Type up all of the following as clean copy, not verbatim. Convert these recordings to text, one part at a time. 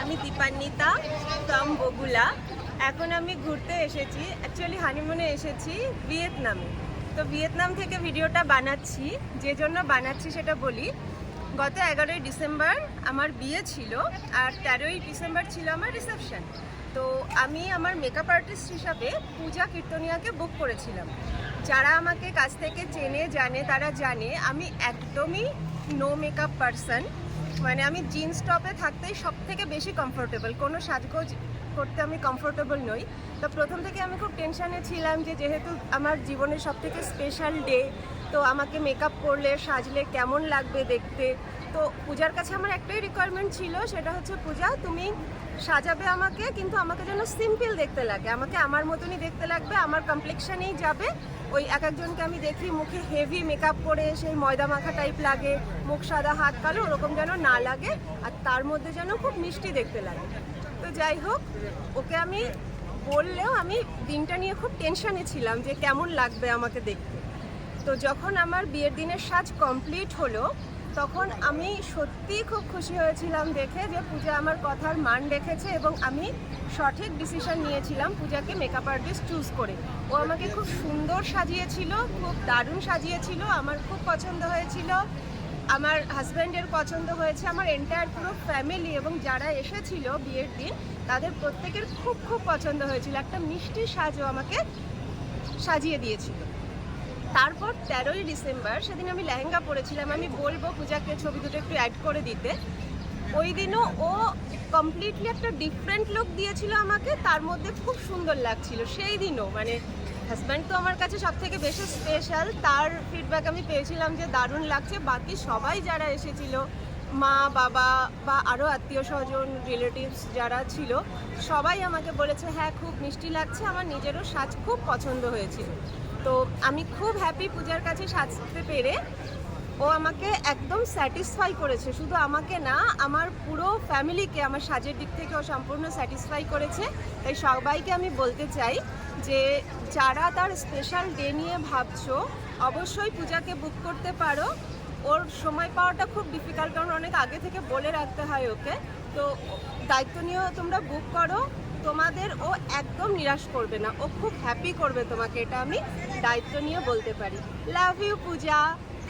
আমি দীপান্বিতা ফ্রম বগুলা। এখন আমি ঘুরতে এসেছি, অ্যাকচুয়ালি হানিমুনে এসেছি ভিয়েতনামে। তো ভিয়েতনাম থেকে ভিডিওটা বানাচ্ছি, যে জন্য বানাচ্ছি সেটা বলি। গত 11ই ডিসেম্বর আমার বিয়ে ছিল, আর 13ই ডিসেম্বর ছিল আমার রিসেপশন। তো আমি আমার মেকআপ আর্টিস্ট হিসাবে পূজা কীর্তনিয়াকে বুক করেছিলাম। যারা আমাকে কাছ থেকে চেনে জানে তারা জানে আমি একদমই নো মেকআপ পারসন। মানে আমি জিন্স টপে থাকতেই সব থেকে বেশি কমফোর্টেবল, কোনো সাজগোজ করতে আমি কমফোর্টেবল নই। তো প্রথম থেকে আমি খুব টেনশানে ছিলাম যে যেহেতু আমার জীবনের সব থেকে স্পেশাল ডে, তো আমাকে মেকআপ করলে সাজলে কেমন লাগবে দেখতে। তো পূজার কাছে আমার একটাই রিকোয়ারমেন্ট ছিল, সেটা হচ্ছে পূজা তুমি সাজাবে আমাকে, কিন্তু আমাকে যেন সিম্পল দেখতে লাগে, আমাকে আমার মতনই দেখতে লাগবে, আমার কমপ্লেক্সানেই যাবে। ওই এক একজনকে আমি দেখি মুখে হেভি মেকআপ করে সেই ময়দা মাখা টাইপ লাগে, মুখ সাদা হাত কালো, ওরকম যেন না লাগে, আর তার মধ্যে যেন খুব মিষ্টি দেখতে লাগে। তো যাই হোক, ওকে আমি বললেও আমি দিনটা নিয়ে খুব টেনশানে ছিলাম যে কেমন লাগবে আমাকে দেখতে। তো যখন আমার বিয়ের দিনের সাজ কমপ্লিট হলো, তখন আমি সত্যিই খুব খুশি হয়েছিলাম দেখে যে পূজা আমার কথার মান রেখেছে এবং আমি সঠিক ডিসিশন নিয়েছিলাম পূজাকে মেকআপ আর্টিস্ট চুজ করে। ও আমাকে খুব সুন্দর সাজিয়েছিল, খুব দারুণ সাজিয়েছিল, আমার খুব পছন্দ হয়েছিল, আমার হাজব্যান্ডের পছন্দ হয়েছে, আমার এন্টায়ার পুরো ফ্যামিলি এবং যারা এসেছিল বিয়ের দিন তাদের প্রত্যেকের খুব খুব পছন্দ হয়েছিল। একটা মিষ্টি সাজও আমাকে সাজিয়ে দিয়েছিল। তারপর 13ই ডিসেম্বর সেদিন আমি লেহেঙ্গা পরেছিলাম, আমি বলবো পূজাকে ছবি দুটো একটু অ্যাড করে দিতে। ওই দিনও ও কমপ্লিটলি একটা ডিফারেন্ট লুক দিয়েছিল আমাকে, তার মধ্যে খুব সুন্দর লাগছিল সেই দিনও। মানে হাজব্যান্ড তো আমার কাছে সব থেকে বেশি স্পেশাল, তার ফিডব্যাক আমি পেয়েছিলাম যে দারুণ লাগছে। বাকি সবাই যারা এসেছিল, মা বাবা বা আরও আত্মীয় স্বজন রিলেটিভস যারা ছিল, সবাই আমাকে বলেছে হ্যাঁ খুব মিষ্টি লাগছে, আমার নিজেরও সাজ খুব পছন্দ হয়েছিল। তো আমি খুব হ্যাপি পূজার কাছে সাজতে পেরে। ও আমাকে একদম স্যাটিসফাই করেছে, শুধু আমাকে না আমার পুরো ফ্যামিলিকে আমার সাজের দিক থেকে ও সম্পূর্ণ স্যাটিসফাই করেছে। তাই সবাইকে আমি বলতে চাই যে যারা তার স্পেশাল ডে নিয়ে ভাবছো, অবশ্যই পূজাকে বুক করতে পারো। ওর সময় পাওয়াটা খুব ডিফিকাল্ট, কারণ অনেক আগে থেকে বলে রাখতে হয় ওকে। তো দায়িত্ব নিয়েও তোমরা বুক করো, তোমাদের ও একদম নিরাশ করবে না, ও খুব হ্যাপি করবে তোমাকে, এটা আমি দায়িত্ব নিয়ে বলতে পারি। Love you Puja,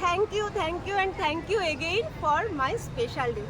thank you and thank you again for my special day.